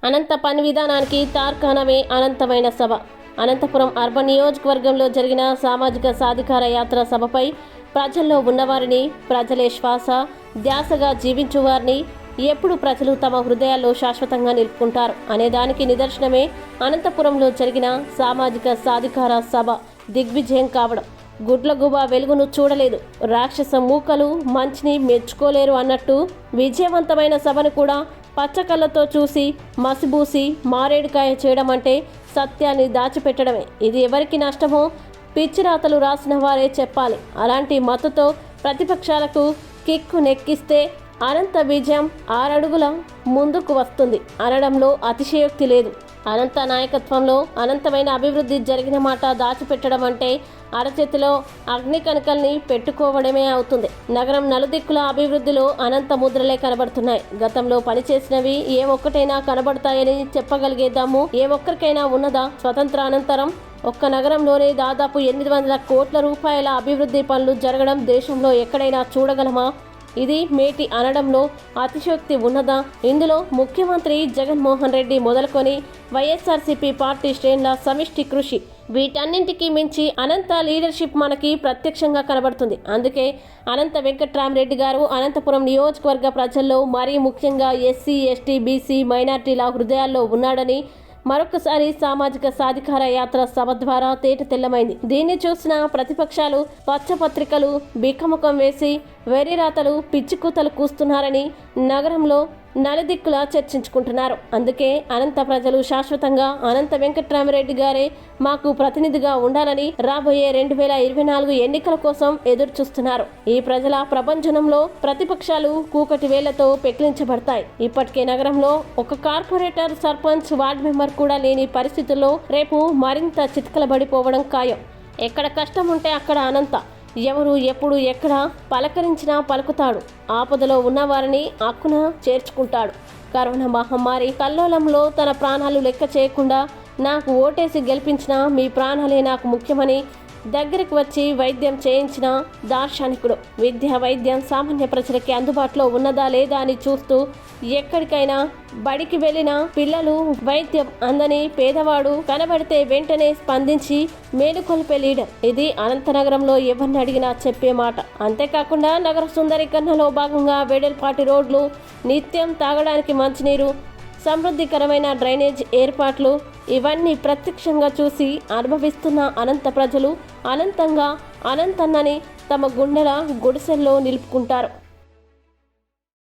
అనంత పని విధానానికి తార్కాణమే అనంతమైన సభ. అనంతపురం అర్బన్ నియోజకవర్గంలో జరిగిన సామాజిక సాధికార యాత్ర సభపై ప్రజల్లో ఉన్నవారిని, ప్రజలే శ్వాస ధ్యాసగా జీవించువారిని ఎప్పుడు ప్రజలు తమ హృదయాల్లో శాశ్వతంగా నిలుపుకుంటారు అనేదానికి నిదర్శనమే అనంతపురంలో జరిగిన సామాజిక సాధికార సభ దిగ్విజయం కావడం. గుడ్లగూబ వెలుగును చూడలేదు, రాక్షస మూకలు మంచిని మెచ్చుకోలేరు అన్నట్టు విజయవంతమైన సభను కూడా పచ్చకళ్ళతో చూసి మసిబూసి మారేడుకాయ చేయడం అంటే సత్యాన్ని దాచిపెట్టడమే. ఇది ఎవరికి నష్టమో పిచ్చిరాతలు రాసిన వారే చెప్పాలి. అలాంటి మత్తుతో ప్రతిపక్షాలకు కిక్కు నెక్కిస్తే అనంత విజయం 6 అడుగుల ముందుకు వస్తుంది అనడంలో అతిశయోక్తి లేదు. అనంత నాయకత్వంలో అనంతమైన అభివృద్ధి జరిగిన మాట దాచిపెట్టడం అంటే అరచేతిలో అగ్ని కణకల్ని పెట్టుకోవడమే అవుతుంది. నగరం నలుదిక్కుల అభివృద్ధిలో అనంత ముద్రలే కనబడుతున్నాయి. గతంలో పనిచేసినవి ఏ ఒక్కటైనా కనబడతాయని చెప్పగలిగేద్దాము. ఏ ఒక్కరికైనా ఉన్నదా? స్వతంత్ర అనంతరం ఒక్క నగరంలోనే దాదాపు 800 కోట్ల రూపాయల అభివృద్ధి పనులు జరగడం దేశంలో ఎక్కడైనా చూడగలమా? ఇది మేటి అనడంలో అతిశయోక్తి ఉన్నదా? ఇందులో ముఖ్యమంత్రి జగన్మోహన్ రెడ్డి మొదలుకొని వైఎస్ఆర్సీపీ పార్టీ శ్రేణుల సమిష్టి కృషి, వీటన్నింటికీ మించి అనంత లీడర్షిప్ మనకి ప్రత్యక్షంగా కనబడుతుంది. అందుకే అనంత వెంకట్రామరెడ్డి గారు అనంతపురం నియోజకవర్గ ప్రజల్లో, మరీ ముఖ్యంగా ఎస్సీ, ఎస్టీ, బీసీ, మైనార్టీల హృదయాల్లో ఉన్నాడని మరొకసారి సామాజిక సాధికార యాత్ర సభ ద్వారా తేట తెల్లమైంది. దీన్ని చూసిన ప్రతిపక్షాలు పచ్చపత్రికలు బిక్కముఖం వేసి వెర్రిరాతలు పిచ్చికూతలు కూస్తున్నారని నగరంలో నలుదిక్కులా చర్చించుకుంటున్నారు. అందుకే అనంత ప్రజలు శాశ్వతంగా అనంత వెంకట్రామరెడ్డి గారే మాకు ప్రతినిధిగా ఉండాలని రాబోయే 2024 ఎన్నికల కోసం ఎదురు చూస్తున్నారు. ఈ ప్రజల ప్రభంజనంలో ప్రతిపక్షాలు కూకటి వేళ్లతో పెకిలించబడతాయి. ఇప్పటికే నగరంలో ఒక కార్పొరేటర్, సర్పంచ్, వార్డు మెంబర్ కూడా లేని పరిస్థితుల్లో రేపు మరింత చిత్కలబడిపోవడం ఖాయం. ఎక్కడ కష్టం ఉంటే అక్కడ అనంత ఎవరు ఎప్పుడు ఎక్కడ పలకరించినా పలుకుతాడు. ఆపదలో ఉన్నవారిని అక్కున చేర్చుకుంటాడు. కరోనా మహమ్మారి కల్లోలంలో తన ప్రాణాలు లెక్క చేయకుండా నాకు ఓటేసి గెలిపించిన మీ ప్రాణాలే నాకు ముఖ్యమని దగ్గరికి వచ్చి వైద్యం చేయించిన దార్శనికుడు. విద్య, వైద్యం సామాన్య ప్రజలకి అందుబాటులో ఉన్నదా లేదా అని చూస్తూ ఎక్కడికైనా బడికి వెళ్ళిన పిల్లలు వైద్యం అందని పేదవాడు కనబడితే వెంటనే స్పందించి మేలుకొల్పే లీడర్. ఇది అనంతనగరంలో ఎవరిని అడిగినా చెప్పే మాట. అంతేకాకుండా నగర సుందరీకరణలో భాగంగా వెడల్పాటి రోడ్లు, నిత్యం తాగడానికి మంచినీరు, సమృద్ధికరమైన డ్రైనేజ్ ఏర్పాట్లు, ఇవన్నీ ప్రత్యక్షంగా చూసి అనుభవిస్తున్న అనంత ప్రజలు అనంతంగా అనంతన్నని తమ గుండెల గుడిసెల్లో నిలుపుకుంటారు.